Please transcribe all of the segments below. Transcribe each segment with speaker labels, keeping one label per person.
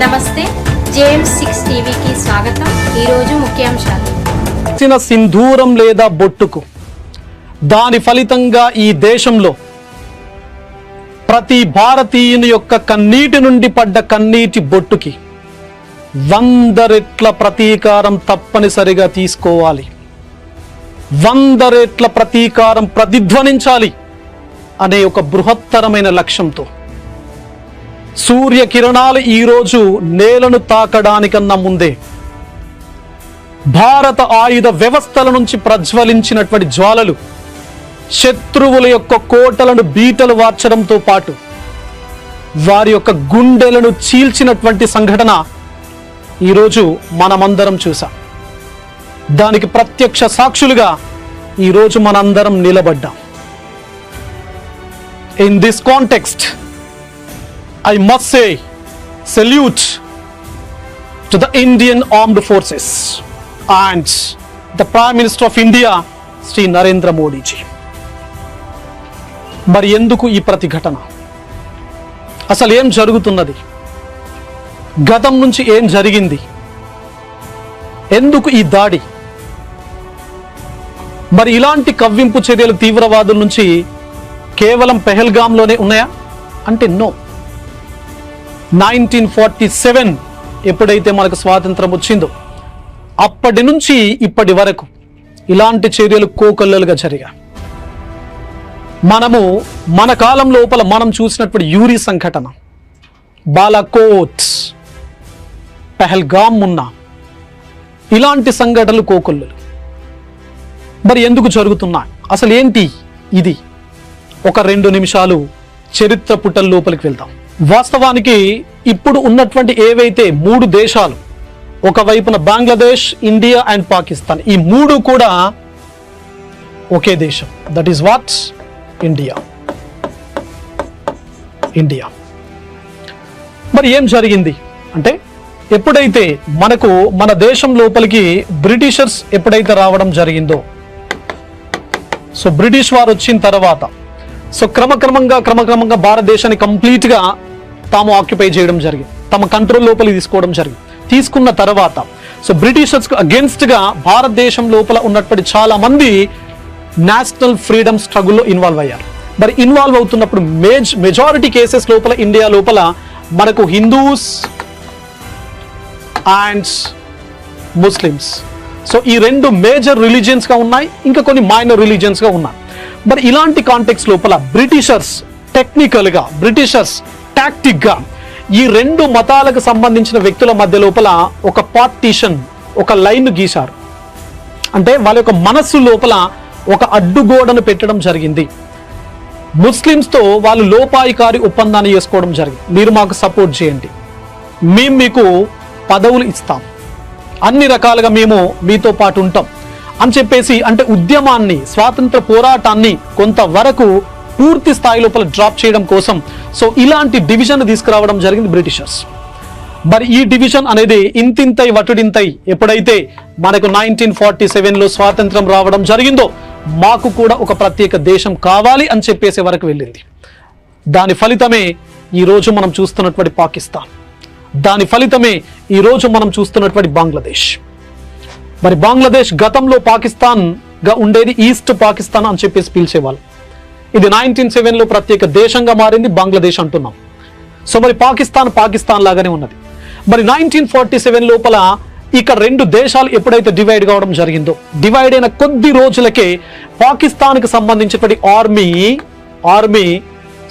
Speaker 1: నమస్తే JM6 టీవీకి స్వాగతం. ఈరోజు ముఖ్యాంశాలు.
Speaker 2: సింధూరం లేదా బొట్టుకు దాని ఫలితంగా ఈ దేశంలో ప్రతి భారతీయుని యొక్క కన్నీటి నుండి పడ్డ కన్నీటి బొట్టుకి 100 రెట్ల ప్రతీకారం తప్పనిసరిగా తీసుకోవాలి. 100 రెట్ల ప్రతీకారం ప్రతిధ్వనించాలి అనే ఒక బృహత్తరమైన లక్ష్యంతో సూర్యకిరణాలు ఈరోజు నేలను తాకడానికన్నా ముందే భారత ఆయుధ వ్యవస్థల నుంచి ప్రజ్వలించినటువంటి జ్వాలలు శత్రువుల యొక్క కోటలను బీటలు వార్చడంతో పాటు వారి యొక్క గుండెలను చీల్చినటువంటి సంఘటన ఈరోజు మనమందరం చూసాం. దానికి ప్రత్యక్ష సాక్షులుగా ఈరోజు మనందరం నిలబడ్డాం. In this context, I must say salute to the Indian Armed Forces and the Prime Minister of India, Sri Narendra Modi ji. మరి ఎందుకు ఈ ప్రతిఘటన? అసలు ఏం జరుగుతున్నది? గతం నుంచి ఏం జరిగింది? ఎందుకు ఈ దాడి? మరి ఇలాంటి కవ్వింపు చర్యలు తీవ్రవాదుల నుంచి కేవలం పెహల్గాంలోనే ఉన్నాయా అంటే నో. 1947 ఎప్పుడైతే మనకు స్వాతంత్రం వచ్చిందో అప్పటి నుంచి ఇప్పటి వరకు ఇలాంటి చర్యలు కోకొల్లలుగా జరిగాయి. మన కాలం లోపల మనం చూసినప్పుడు యూరి సంఘటన, బాలాకోట్, పెహల్గాం ఉన్న ఇలాంటి సంఘటనలు కోకొల్లలు. మరి ఎందుకు జరుగుతున్నాయి? అసలు ఏంటి ఇది? ఒక 2 నిమిషాలు చరిత్ర పుటల లోపలికి వెళ్దాం. వాస్తవానికి ఇప్పుడు ఉన్నటువంటి ఏవైతే 3 దేశాలు, ఒకవైపున బంగ్లాదేశ్, ఇండియా అండ్ పాకిస్తాన్, ఈ 3 కూడా ఒకే దేశం. That is what? ఇండియా. మరి ఏం జరిగింది అంటే, ఎప్పుడైతే మన దేశం లోపలికి బ్రిటిషర్స్ ఎప్పుడైతే రావడం జరిగిందో, సో బ్రిటిష్ వారు వచ్చిన తర్వాత సో క్రమక్రమంగా భారతదేశాన్ని కంప్లీట్గా తాము ఆక్యుపై చేయడం జరిగింది, తమ కంట్రోల్ లోపలికి తీసుకోవడం జరిగింది. తీసుకున్న తర్వాత సో బ్రిటిషర్స్కు అగేన్స్ట్గా భారతదేశం లోపల ఉన్నటువంటి చాలా మంది నేషనల్ ఫ్రీడమ్ స్ట్రగుల్లో ఇన్వాల్వ్ అయ్యారు. మరి ఇన్వాల్వ్ అవుతున్నప్పుడు మెజారిటీ కేసెస్ లోపల ఇండియా లోపల మనకు హిందూస్ అండ్ ముస్లిమ్స్, సో ఈ 2 మేజర్ రిలీజియన్స్గా ఉన్నాయి, ఇంకా కొన్ని మైనర్ రిలీజియన్స్గా ఉన్నాయి. మరి ఇలాంటి కాంటెక్స్ లోపల బ్రిటిషర్స్ టెక్నికల్గా, బ్రిటిషర్స్ టాక్టిక్గా ఈ 2 మతాలకు సంబంధించిన వ్యక్తుల మధ్య లోపల ఒక పార్టీషన్, ఒక లైన్ గీశారు. అంటే వాళ్ళ యొక్క మనస్సు లోపల ఒక అడ్డుగోడను పెట్టడం జరిగింది. ముస్లిమ్స్తో వాళ్ళు లోపాయికారి ఒప్పందాన్ని చేసుకోవడం జరిగింది. మీరు మాకు సపోర్ట్ చేయండి, మేము మీకు పదవులు ఇస్తాం, అన్ని రకాలుగా మేము మీతో పాటు ఉంటాం అని చెప్పేసి, అంటే ఉద్యమాన్ని, స్వాతంత్ర పోరాటాన్ని కొంతవరకు పూర్తి స్థాయి లోపల డ్రాప్ చేయడం కోసం సో ఇలాంటి డివిజన్ తీసుకురావడం జరిగింది బ్రిటిషర్స్. మరి ఈ డివిజన్ అనేది ఇంతింతై వటుడింతై ఎప్పుడైతే మనకు 1947లో స్వాతంత్రం రావడం జరిగిందో, మాకు కూడా ఒక ప్రత్యేక దేశం కావాలి అని చెప్పేసే వరకు వెళ్ళింది. దాని ఫలితమే ఈరోజు మనం చూస్తున్నటువంటి పాకిస్తాన్, దాని ఫలితమే ఈరోజు మనం చూస్తున్నటువంటి బంగ్లాదేశ్. మరి బంగ్లాదేశ్ గతంలో పాకిస్తాన్గా ఉండేది, ఈస్ట్ పాకిస్తాన్ అని చెప్పేసి పిలిచేవాళ్ళు. ఇది 1907లో ప్రత్యేక దేశంగా మారింది, బంగ్లాదేశ్ అంటున్నాం. సో మరి పాకిస్తాన్ లాగానే ఉన్నది. మరి 1947 లోపల ఇక్కడ 2 దేశాలు ఎప్పుడైతే డివైడ్ కావడం జరిగిందో, డివైడ్ అయిన కొద్ది రోజులకే పాకిస్తాన్కి సంబంధించినటువంటి ఆర్మీ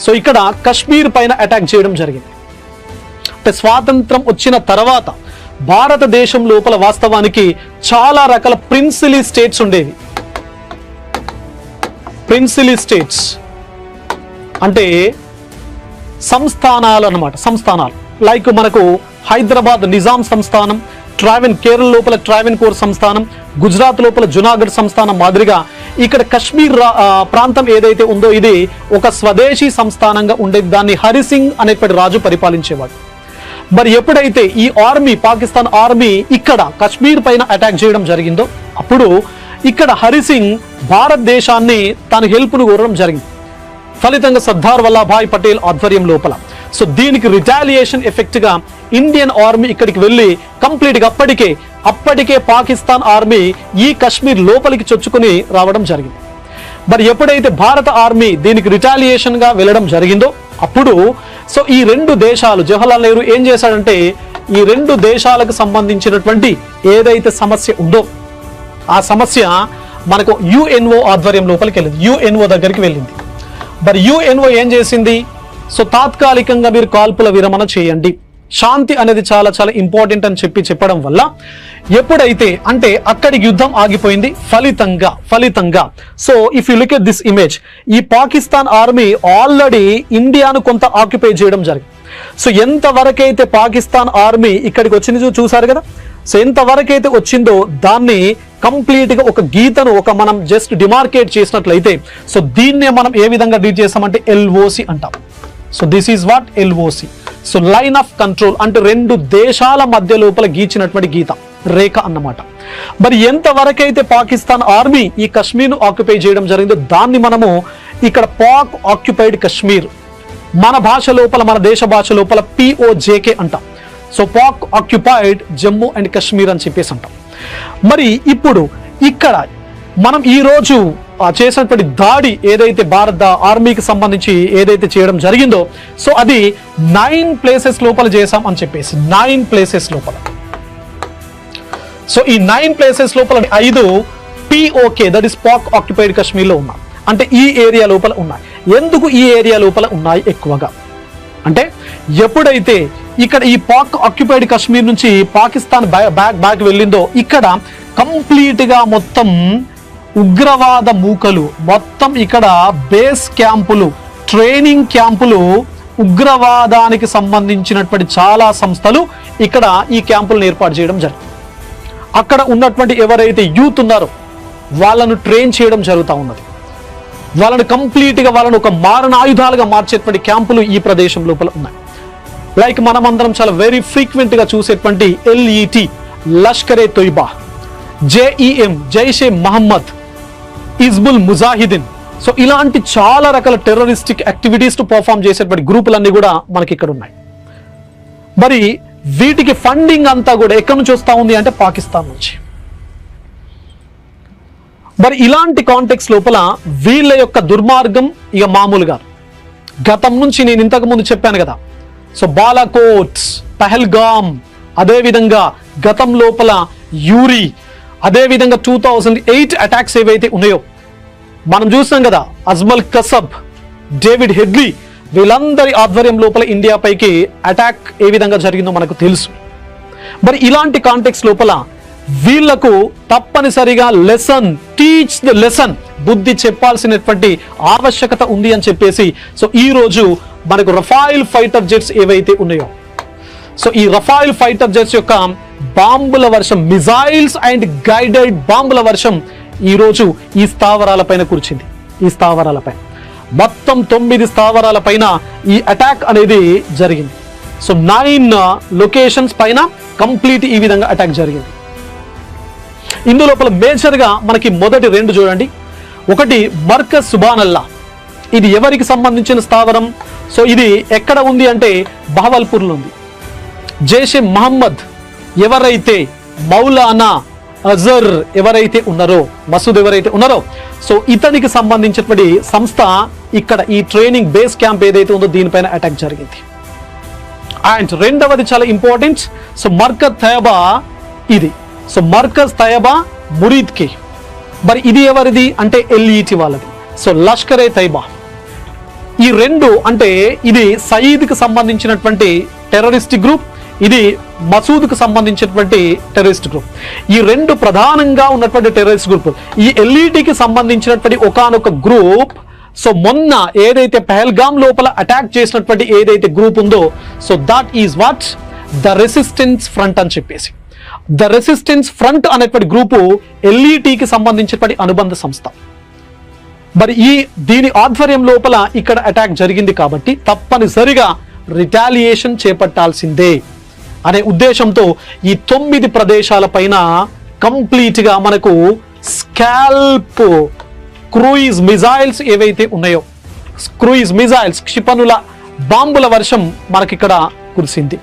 Speaker 2: సో ఇక్కడ కశ్మీర్ పైన అటాక్ చేయడం జరిగింది. అంటే స్వాతంత్రం వచ్చిన తర్వాత భారతదేశం లోపల వాస్తవానికి చాలా రకాల ప్రిన్సిలీ స్టేట్స్ ఉండేవి. ప్రిన్సిలీ స్టేట్స్ అంటే సంస్థానాలు అన్నమాట. సంస్థానాలు లైక్ మనకు హైదరాబాద్ నిజాం సంస్థానం, కేరళ లోపల ట్రావెన్కోర్ సంస్థానం, గుజరాత్ లోపల జునాగఢ్ సంస్థానం మాదిరిగా ఇక్కడ కశ్మీర్ ప్రాంతం ఏదైతే ఉందో ఇది ఒక స్వదేశీ సంస్థానంగా ఉండేది. దాన్ని హరిసింగ్ అనేటువంటి రాజు పరిపాలించేవాడు. మరి ఎప్పుడైతే ఈ ఆర్మీ, పాకిస్తాన్ ఆర్మీ ఇక్కడ కశ్మీర్ పైన అటాక్ చేయడం జరిగిందో, అప్పుడు ఇక్కడ హరిసింగ్ భారతదేశాన్ని తన హెల్ప్ను కోరడం జరిగింది. ఫలితంగా సర్దార్ వల్లభాయ్ పటేల్ ఆధ్వర్యం లోపల సో దీనికి రిటాలియేషన్ ఎఫెక్ట్గా ఇండియన్ ఆర్మీ ఇక్కడికి వెళ్ళి కంప్లీట్గా అప్పటికే పాకిస్తాన్ ఆర్మీ ఈ కశ్మీర్ లోపలికి చొచ్చుకుని రావడం జరిగింది. మరి ఎప్పుడైతే భారత ఆర్మీ దీనికి రిటాలియేషన్గా వెళ్ళడం జరిగిందో అప్పుడు సో ఈ రెండు దేశాలు, జవహర్లాల్ నెహ్రూ ఏం చేశాడంటే ఈ రెండు దేశాలకు సంబంధించినటువంటి ఏదైతే సమస్య ఉందో ఆ సమస్య మనకు యుఎన్ఓ ఆధ్వర్యం లోపలికి వెళ్ళింది, యుఎన్ఓ దగ్గరికి వెళ్ళింది. మరి యుఎన్ఓ ఏం చేసింది, సో తాత్కాలికంగా మీరు కాల్పుల విరమణ చేయండి, శాంతి అనేది చాలా చాలా ఇంపార్టెంట్ అని చెప్పడం వల్ల ఎప్పుడైతే అంటే అక్కడికి యుద్ధం ఆగిపోయింది. ఫలితంగా so if you look at this image, ఈ పాకిస్తాన్ ఆర్మీ ఆల్రెడీ ఇండియాను కొంత ఆక్యుపై చేయడం జరిగింది. సో ఎంతవరకైతే పాకిస్తాన్ ఆర్మీ ఇక్కడికి వచ్చింది చూసారు కదా, సో ఎంతవరకైతే వచ్చిందో దాన్ని కంప్లీట్గా ఒక గీతను మనం జస్ట్ డిమార్కేట్ చేసినట్లయితే సో దీన్నే మనం ఏ విధంగా డీల్ చేస్తామంటే ఎల్ఓసి అంటాం. So this is what LOC. So line of control అంటే రెండు దేశాల మధ్య లోపల గీచినటువంటి గీత రేఖ అన్నమాట. మరి ఎంతవరకైతే పాకిస్తాన్ ఆర్మీ ఈ కశ్మీర్ను ఆక్యుపై చేయడం జరిగిందో దాన్ని మనము ఇక్కడ పాక్ ఆక్యుపైడ్ కశ్మీర్, మన భాష లోపల మన దేశ భాష లోపల పిఓజేకే అంటాం. So Pak occupied Jammu and Kashmir అని చెప్పేసి అంటాం. మరి ఇప్పుడు ఇక్కడ మనం ఈ రోజు చేసినటువంటి దాడి ఏదైతే భారత ఆర్మీకి సంబంధించి ఏదైతే చేయడం జరిగిందో సో అది 9 ప్లేసెస్ లోపల చేసాం అని చెప్పేసి 9 ప్లేసెస్ లోపల. సో ఈ 9 ప్లేసెస్ లోపల 5 PoK that is Pak occupied కాశ్మీర్లో ఉన్నాయి, అంటే ఈ ఏరియా లోపల ఉన్నాయి. ఎందుకు ఈ ఏరియా లోపల ఉన్నాయి ఎక్కువగా అంటే ఎప్పుడైతే ఇక్కడ ఈ పాక్ ఆక్యుపైడ్ కాశ్మీర్ నుంచి పాకిస్తాన్ బ్యాక్ వెళ్ళిందో ఇక్కడ కంప్లీట్గా మొత్తం ఉగ్రవాద మూకలు, మొత్తం ఇక్కడ బేస్ క్యాంపులు, ట్రైనింగ్ క్యాంపులు, ఉగ్రవాదానికి సంబంధించినటువంటి చాలా సంస్థలు ఇక్కడ ఈ క్యాంపులను ఏర్పాటు చేయడం జరిగింది. అక్కడ ఉన్నటువంటి ఎవరైతే యూత్ ఉన్నారో వాళ్ళను ట్రైన్ చేయడం జరుగుతూ ఉన్నది. వాళ్ళని కంప్లీట్గా వాళ్ళను ఒక మారణాయుధాలుగా మార్చేటువంటి క్యాంపులు ఈ ప్రదేశం లోపల ఉన్నాయి. లైక్ మనమందరం చాలా వెరీ ఫ్రీక్వెంట్గా చూసేటువంటి LET, Lashkar-e Taiba, JEM, Jaish Mohammed, Hizbul Mujahideen, so ఇలాంటి చాలా రకాల టెర్రరిస్టిక్ యాక్టివిటీస్ పర్ఫామ్ చేసేటువంటి గ్రూపులన్నీ కూడా మనకి ఇక్కడ ఉన్నాయి. మరి వీటికి ఫండింగ్ అంతా కూడా ఎక్కడి నుంచి వస్తూ ఉంది అంటే పాకిస్తాన్ నుంచి. మరి ఇలాంటి కాంటెక్స్ లోపల వీళ్ళ యొక్క దుర్మార్గం ఇక మామూలుగా గతం నుంచి నేను ఇంతకు ముందు చెప్పాను కదా, సో బాలాకోట్, పహల్గామ్, అదేవిధంగా గతం లోపల యూరి, అదేవిధంగా 2008 అటాక్స్ ఏవైతే ఉన్నాయో మనం చూసాం కదా, అజ్మల్ కసబ్, డేవిడ్ హెడ్లీ, వీళ్ళందరి ఆధ్వర్యం లోపల ఇండియా పైకి అటాక్ ఏ విధంగా జరిగిందో మనకు తెలుసు. మరి ఇలాంటి కాంటెక్స్ లోపల వీళ్లకు తప్పనిసరిగా టీచ్ ద లెసన్, బుద్ధి చెప్పాల్సినటువంటి ఆవశ్యకత ఉంది అని చెప్పేసి సో ఈ రోజు మనకు రఫాయిల్ ఫైటర్ జెట్స్ ఏవైతే ఉన్నాయో సో ఈ రఫాయిల్ ఫైటర్ జెట్స్ యొక్క బాంబుల వర్షం, మిజైల్స్ అండ్ గైడెడ్ బాంబుల వర్షం ఈ రోజు ఈ స్థావరాల పైన కురిచింది. ఈ స్థావరాలపై మొత్తం 9 స్థావరాల పైన ఈ అటాక్ అనేది జరిగింది. సో 9 లొకేషన్స్ పైన కంప్లీట్ ఈ విధంగా అటాక్ జరిగింది. ఇందులోపల మేజర్గా మనకి మొదటి 2 చూడండి. ఒకటి మర్కజ్ సుబానల్లా, ఇది ఎవరికి సంబంధించిన స్థావరం, సో ఇది ఎక్కడ ఉంది అంటే బహవల్పూర్లో ఉంది. జైషే మహమ్మద్ ఎవరైతే మౌలానా అజర్ ఎవరైతే ఉన్నారో, మసూద్ ఎవరైతే ఉన్నారో సో ఇతనికి సంబంధించినటువంటి సంస్థ ఇక్కడ ఈ ట్రైనింగ్ బేస్ క్యాంప్ ఏదైతే ఉందో దీనిపైన అటాక్ జరిగింది. అండ్ రెండవది చాలా ఇంపార్టెంట్, సో మర్కజ్ తయబా ఇది, సో మర్కజ్ తయబా మురీద్ కి, మరి ఇది ఎవరిది అంటే ఎల్ఈటి వాళ్ళది, సో లష్కరే తైబా. ఈ 2 అంటే ఇది సయీద్కి సంబంధించినటువంటి టెర్రరిస్ట్ గ్రూప్, ఇది మసూద్కు సంబంధించినటువంటి టెర్రరిస్ట్ గ్రూప్. ఈ 2 ప్రధానంగా ఉన్నటువంటి టెర్రరిస్ట్ గ్రూప్. ఈ ఎల్ఈటికి సంబంధించినటువంటి ఒకానొక గ్రూప్ సో మొన్న ఏదైతే పహల్గామ్ లోపల అటాక్ చేసినటువంటి ఏదైతే గ్రూప్ ఉందో so that is what the resistance front అని చెప్పేసి. ద రెసిస్టెన్స్ ఫ్రంట్ అనేటువంటి గ్రూపు ఎల్ఈటికి సంబంధించినటువంటి అనుబంధ సంస్థ. మరి దీని ఆధ్వర్యం లోపల ఇక్కడ అటాక్ జరిగింది కాబట్టి తప్పనిసరిగా రిటాలియేషన్ చేపట్టాల్సిందే అనే ఉద్దేశంతో ఈ 9 ప్రదేశాల పైన కంప్లీట్గా మనకు స్కాల్ప్ క్రూయిజ్ మిజైల్స్ ఏవైతే ఉన్నాయో, క్రూయిజ్ మిజైల్స్, క్షిపణుల బాంబుల వర్షం మనకిక్కడ కురిసింది.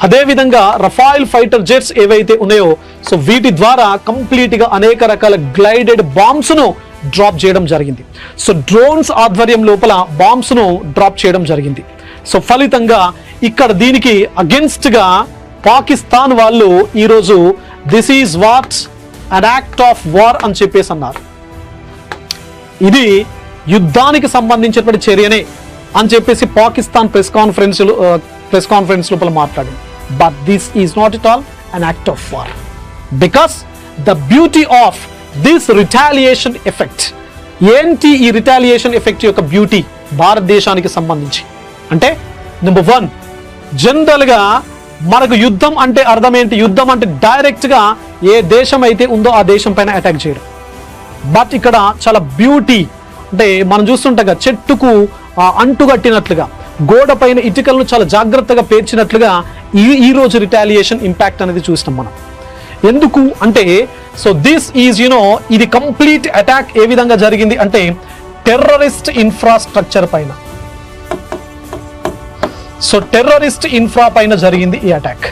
Speaker 2: అదేవిధంగా రఫాయిల్ ఫైటర్ జెట్స్ ఏవైతే ఉన్నాయో సో వీటి ద్వారా కంప్లీట్గా అనేక రకాల గ్లైడెడ్ బాంబ్స్ను డ్రాప్ చేయడం జరిగింది. సో డ్రోన్స్ ఆధ్వర్యం లోపల బాంబ్స్ను డ్రాప్ చేయడం జరిగింది. సో ఫలితంగా ఇక్కడ దీనికి అగెన్స్ట్గా పాకిస్తాన్ వాళ్ళు ఈరోజు this is what an act of war అని చెప్పేసి అన్నారు. ఇది యుద్ధానికి సంబంధించినటువంటి చర్యనే అని చెప్పేసి పాకిస్తాన్ ప్రెస్ కాన్ఫరెన్స్ లోపల మాట్లాడింది. But this is not at all an act of war because the beauty of this retaliation effect. ఏంటి ఈ రిటాలియేషన్ ఎఫెక్ట్ యొక్క బ్యూటీ భారతదేశానికి సంబంధించి అంటే, నెంబర్ 1, జనరల్గా మనకు యుద్ధం అంటే అర్థం ఏంటి? యుద్ధం అంటే డైరెక్ట్గా ఏ దేశం అయితే ఉందో ఆ దేశం పైన అటాక్ చేయడం. బట్ ఇక్కడ చాలా బ్యూటీ అంటే మనం చూస్తుంటాం కదా, చెట్టుకు అంటుగట్టినట్లుగా గోడ పైన ఇటుకలను చాలా జాగ్రత్తగా పేర్చినట్లుగా ఈ రోజు రిటాలియేషన్ ఇంపాక్ట్ అనేది చూస్తాం మనం. ఎందుకు అంటే సో దిస్ ఈజ్ ఇది కంప్లీట్ అటాక్ ఏ విధంగా జరిగింది అంటే టెర్రరిస్ట్ ఇన్ఫ్రాస్ట్రక్చర్ పైన. సో టెర్రరిస్ట్ ఇన్ఫ్రా పైన జరిగింది ఈ అటాక్.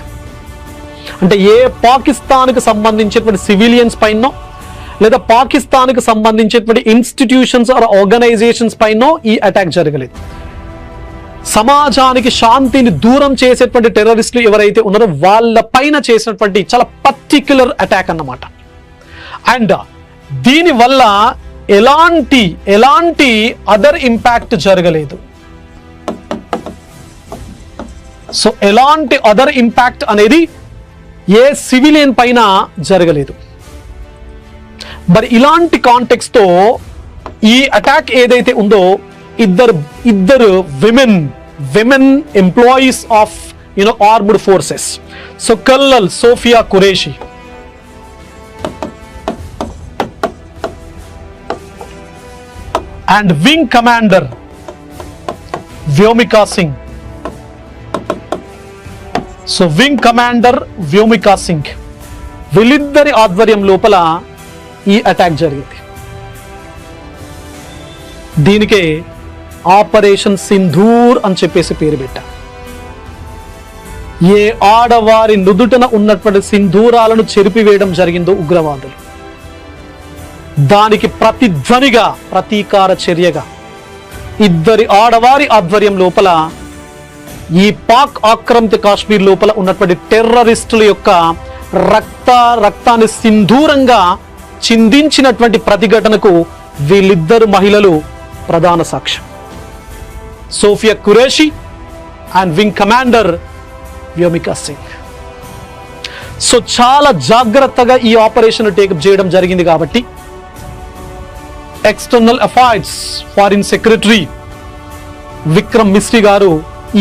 Speaker 2: అంటే ఏ పాకిస్తాన్కి సంబంధించినటువంటి సివిలియన్స్ పైన లేదా పాకిస్తాన్కి సంబంధించినటువంటి ఇన్స్టిట్యూషన్స్ ఆర్ ఆర్గనైజేషన్స్ పైన ఈ అటాక్ జరగలేదు. సమాజానికి శాంతిని దూరం చేసేటువంటి టెర్రరిస్టులు ఎవరైతే ఉన్నారో వాళ్ళ పైన చేసినటువంటి చాలా పర్టిక్యులర్ అటాక్ అన్నమాట. అండ్ దీనివల్ల ఎలాంటి అదర్ ఇంపాక్ట్ జరగలేదు. సో ఎలాంటి అదర్ ఇంపాక్ట్ అనేది ఏ సివిలియన్ పైన జరగలేదు. మరి ఇలాంటి కాంటెక్స్ట్ తో ఈ అటాక్ ఏదైతే ఉందో ఇద్దరు women employees of armed forces. So colonel Sofiya Qureshi and wing commander Vyomika Singh. So wing commander Vyomika Singh వీళ్ళిద్దరి ఆధ్వర్యం లోపల ఈ అటాక్ జరిగింది. దీనికే ఆపరేషన్ సింధూర్ అని చెప్పేసి పేరు పెట్టా. ఏ ఆడవారి నుదుటన ఉన్నటువంటి సింధూరాలను చెరిపివేయడం జరిగిందో ఉగ్రవాదులు, దానికి ప్రతిధ్వనిగా ప్రతీకార చర్యగా ఇద్దరి ఆడవారి ఆధ్వర్యం లోపల ఈ పాక్ ఆక్రమిత కాశ్మీర్ లోపల ఉన్నటువంటి టెర్రరిస్టుల యొక్క రక్తాన్ని సింధూరంగా చిందించినటువంటి ప్రతిఘటనకు వీళ్ళిద్దరు మహిళలు ప్రధాన సాక్ష్యం. Sofiya Qureshi and wing commander Vyomika Singh. So చాలా జాగ్రత్తగా ఈ ఆపరేషన్ టేకప్ చేయడం జరిగింది కాబట్టి external affairs foreign secretary Vikram Misri garu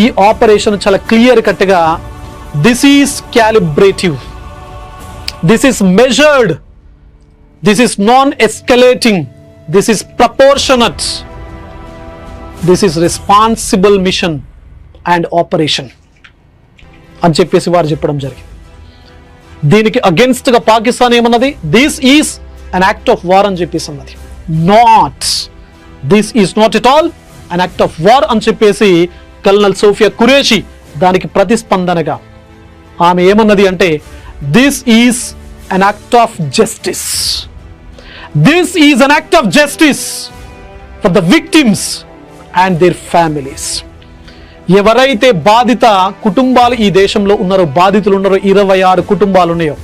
Speaker 2: ఈ ఆపరేషన్ చాలా క్లియర్ కట్గా this is calibrative, this is measured, this is non escalating, this is proportionate, this is responsible mission and operation అని చెప్పేసి వారు చెప్పడం జరిగింది. దీనికి అగెన్స్ట్ గా పాకిస్తాన్ ఏమన్నది? This is an act of war అని చెప్పేసి అన్నది. This is not at all an act of war అని చెప్పేసి కల్నల్ సోఫియా ఖురేషీ దానికి ప్రతిస్పందనగా ఆమె ఏమన్నది అంటే this is an act of justice, this is an act of justice for the victims and their families. ఎవరైతే బాధిత కుటుంబాలు ఈ దేశంలో ఉన్నారో, బాధితులు ఉన్నారో, 26 కుటుంబాలు ఉన్నాయో,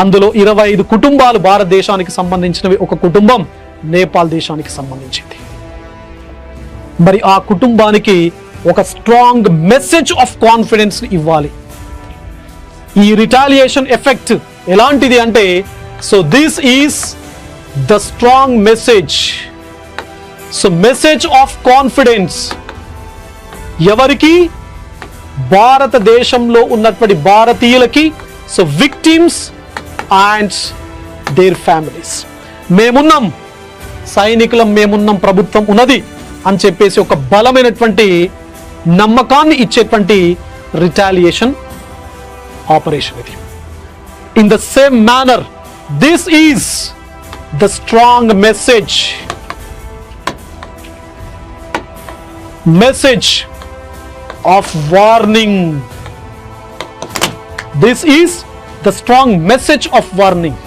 Speaker 2: అందులో 25 కుటుంబాలు భారతదేశానికి సంబంధించినవి, ఒక కుటుంబం నేపాల్ దేశానికి సంబంధించింది. మరి ఆ కుటుంబానికి ఒక స్ట్రాంగ్ మెసేజ్ ఆఫ్ కాన్ఫిడెన్స్ ఇవ్వాలి. ఈ రిటాలియేషన్ ఎఫెక్ట్ ఎలాంటిది అంటే so this is the strong message. So message of confidence ఎవరికి? భారతదేశంలో ఉన్నటువంటి భారతీయులకి, so victims and their families. మేమున్నాం, సైనికులం మేమున్నాం, ప్రభుత్వం ఉన్నది అని చెప్పేసి ఒక బలమైనటువంటి నమ్మకాన్ని ఇచ్చేటువంటి రిటాలియేషన్ ఆపరేషన్ ఇది. In the same manner this is the strong message of warning. This is the strong message of warning.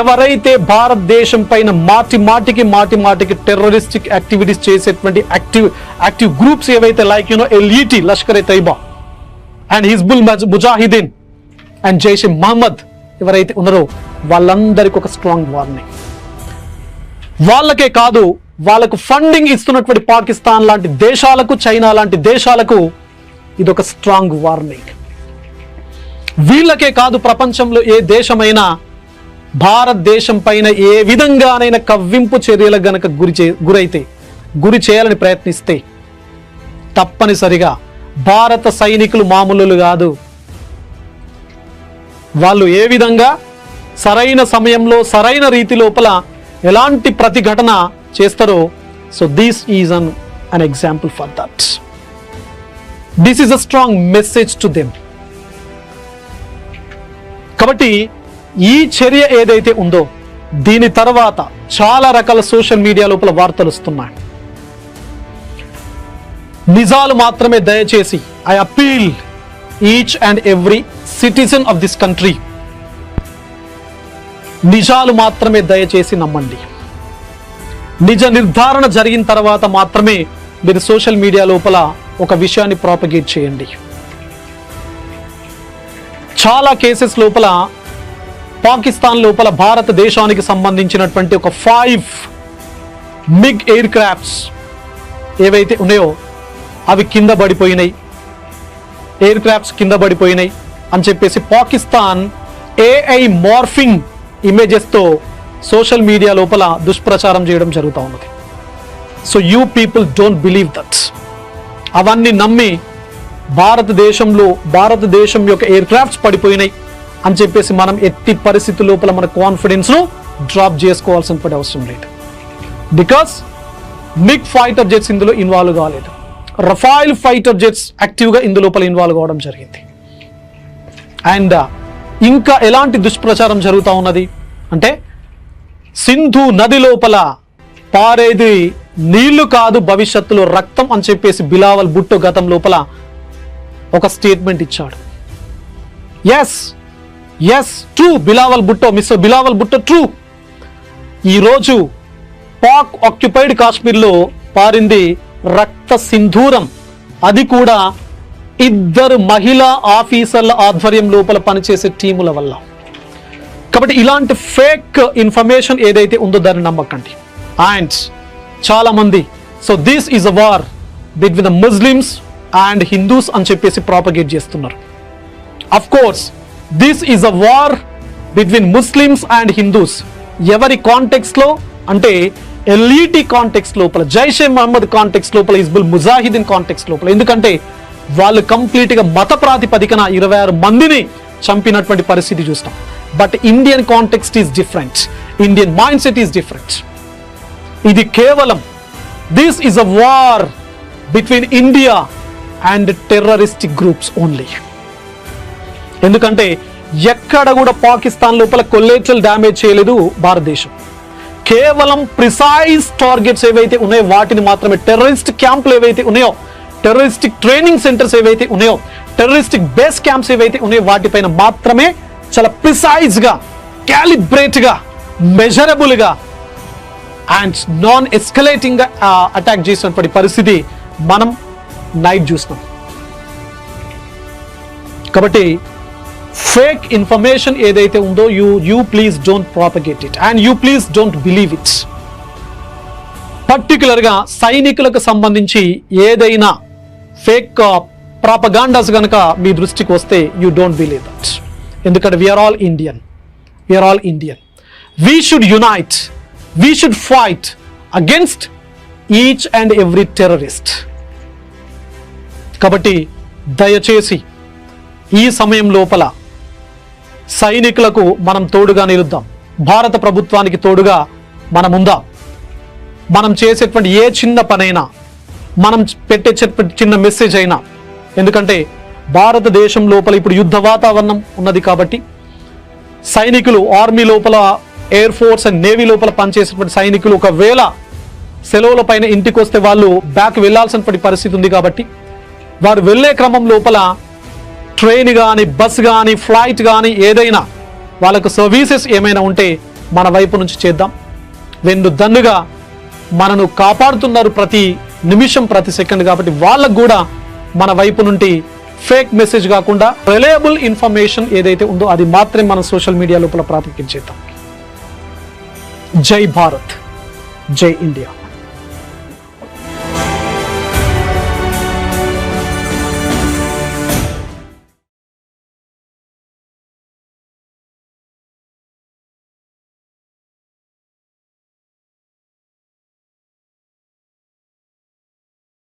Speaker 2: ఎవరైతే భారతదేశం పైన మాటి మాటికి టెర్రరిస్టిక్ యాక్టివిటీస్ చేసేటువంటి యాక్టివ్ గ్రూప్స్ ఏవైతే like LET, Lashkar e Taiba and Hizbul Mujahideen and Jaish Mohammed ఎవరైతే ఉన్నారో వాళ్ళందరికీ ఒక స్ట్రాంగ్ వార్నింగ్. వాళ్ళకే కాదు, వాళ్ళకు ఫండింగ్ ఇస్తున్నటువంటి పాకిస్తాన్ లాంటి దేశాలకు, చైనా లాంటి దేశాలకు ఇదొక స్ట్రాంగ్ వార్నింగ్. వీళ్ళకే కాదు, ప్రపంచంలో ఏ దేశమైనా భారతదేశం పైన ఏ విధంగానైనా కవ్వింపు చర్యలకు గనక గురి చేయాలని ప్రయత్నిస్తే తప్పనిసరిగా భారత సైనికులు మామూలు కాదు. వాళ్ళు ఏ విధంగా సరైన సమయంలో సరైన రీతి లోపల ఎలాంటి ప్రతిఘటన చేస్తారో, so this is an example for that. This is a strong message to them. కాబట్టి ఈ చర్య ఏదైతే ఉందో దీని తర్వాత చాలా రకాల సోషల్ మీడియా లోపల వార్తలు వస్తున్నాయి. నిజాలు మాత్రమే దయచేసి, I appeal each and every citizen of this country, నిజాలు మాత్రమే దయచేసి నమ్మండి. నిజ నిర్ధారణ జరిగిన తర్వాత మాత్రమే మీరు సోషల్ మీడియా లోపల ఒక విషయాన్ని ప్రాపగేట్ చేయండి. చాలా కేసెస్ లోపల పాకిస్తాన్ లోపల భారతదేశానికి సంబంధించినటువంటి ఒక 5 మిగ్ ఎయిర్ క్రాఫ్ట్స్ ఏవైతే ఉన్నాయో అవి కింద పడిపోయినాయి, ఎయిర్ క్రాఫ్ట్స్ కింద పడిపోయినాయి అని చెప్పేసి పాకిస్తాన్ AI మార్ఫింగ్ ఇమేజెస్తో సోషల్ మీడియా లోపల దుష్ప్రచారం చేయడం జరుగుతూ ఉన్నది. So you people don't believe that. అవన్నీ నమ్మి భారతదేశం యొక్క ఎయిర్ క్రాఫ్ట్స్ పడిపోయినాయి అని చెప్పేసి మనం ఎట్టి పరిస్థితి లోపల మన కాన్ఫిడెన్స్ను డ్రాప్ చేసుకోవాల్సిన అవసరం లేదు. బికాస్ మిగ్ ఫైటర్ జెట్స్ ఇందులో ఇన్వాల్వ్ కాలేదు, రఫైల్ ఫైటర్ జెట్స్ యాక్టివ్గా ఇందులోపల ఇన్వాల్వ్ కావడం జరిగింది. అండ్ ఇంకా ఎలాంటి దుష్ప్రచారం జరుగుతూ ఉన్నది అంటే, సింధు నది లోపల పారేది నీళ్లు కాదు భవిష్యత్తులో రక్తం అని చెప్పేసి బిలావల్ భుట్టో గతం లోపల ఒక స్టేట్మెంట్ ఇచ్చాడు. Yes true, mister Bilawal Bhutto true. ఈరోజు పాక్ ఆక్యుపైడ్ కాశ్మీర్లో పారింది రక్త సింధూరం, అది కూడా 2 మహిళా ఆఫీసర్ల ఆధ్వర్యం లోపల పనిచేసే టీముల వల్ల. కాబట్టి ఇలాంటి ఫేక్ ఇన్ఫర్మేషన్ ఏదైతే ఉందో దాన్ని నమ్మకండి. అండ్ చాలా మంది so this is a war between the Muslims and Hindus అని చెప్పేసి ప్రాపగేట్ చేస్తున్నారు. Of course this is a war between Muslims and Hindus. ఎవరి కాంటెక్స్ట్ లో అంటే ఎల్ఈటి కాంటెక్స్ట్ లోపల, జైషే మహమ్మద్ కాంటెక్స్ట్ లోపల, హిజ్బుల్ ముజాహిదీన్ కాంటెక్స్ట్ లోపల. ఎందుకంటే వాళ్ళు కంప్లీట్గా మత ప్రాతిపదికన 26 మందిని చంపినటువంటి పరిస్థితి చూస్తాం. But Indian context is different, Indian mind set is different. ఇది కేవలం this is a war between India and terroristic groups only. ఎందుకంటే ఎక్కడ కూడా పాకిస్తాన్ లోపల కొలేటరల్ డ్యామేజ్ చేయలేదు భారతదేశం. కేవలం ప్రిసైజ్ టార్గెట్స్ ఏవైతే ఉన్నాయో వాటిని మాత్రమే, టెర్రరిస్ట్ క్యాంపులు ఏవైతే ఉన్నాయో, టెర్రరిస్టిక్ ట్రైనింగ్ సెంటర్స్ ఏవైతే ఉన్నాయో, టెర్రరిస్టిక్ బేస్ క్యాంప్స్ ఏవైతే ఉన్నాయో వాటిపైన మాత్రమే చాలా ప్రిసైజ్గా, క్యాలిబ్రేట్గా, మెజరబుల్గా అండ్ నాన్ ఎస్కలేటింగ్గా అటాక్ చేసినటువంటి పరిస్థితి మనం నైట్ చూస్తున్నాం. కాబట్టి ఫేక్ ఇన్ఫర్మేషన్ ఏదైతే ఉందో you please don't propagate it and you please don't believe it. పర్టికులర్గా సైనికులకు సంబంధించి ఏదైనా ఫేక్ ప్రాపగాండాస్ కనుక మీ దృష్టికి వస్తే యూ డోంట్ బిలీవ్ దట్. ఎందుకంటే we are all Indian, we should unite, we should fight against each and every terrorist. కాబట్టి దయచేసి ఈ సమయం లోపల సైనికులకు మనం తోడుగా నిలుద్దాం, భారత ప్రభుత్వానికి తోడుగా మనం ఉందాం. మనం చేసేటువంటి ఏ చిన్న పనైనా, మనం పెట్టే చిన్న మెసేజ్ అయినా, ఎందుకంటే భారతదేశం లోపల ఇప్పుడు యుద్ధ వాతావరణం ఉన్నది కాబట్టి సైనికులు, ఆర్మీ లోపల, ఎయిర్ ఫోర్స్ అండ్ నేవీ లోపల పనిచేసేటువంటి సైనికులు ఒకవేళ సెలవుల పైన ఇంటికి వస్తే వాళ్ళు బ్యాక్ వెళ్ళాల్సినటువంటి పరిస్థితి ఉంది కాబట్టి వారు వెళ్ళే క్రమం లోపల ట్రైన్ కానీ బస్ కానీ ఫ్లైట్ కానీ ఏదైనా వాళ్ళకు సర్వీసెస్ ఏమైనా ఉంటే మన వైపు నుంచి చేద్దాం. వెన్నుదన్నుగా మనను కాపాడుతున్నారు ప్రతి నిమిషం ప్రతి సెకండ్ కాబట్టి వాళ్ళకు కూడా మన వైపు నుండి ఫేక్ మెసేజ్ కాకుండా రిలయబుల్ ఇన్ఫర్మేషన్ ఏదైతే ఉందో అది మాత్రమే మనం సోషల్ మీడియా లోపల ప్రాతినిధ్యం చేద్దాం. జై భారత్, జై ఇండియా.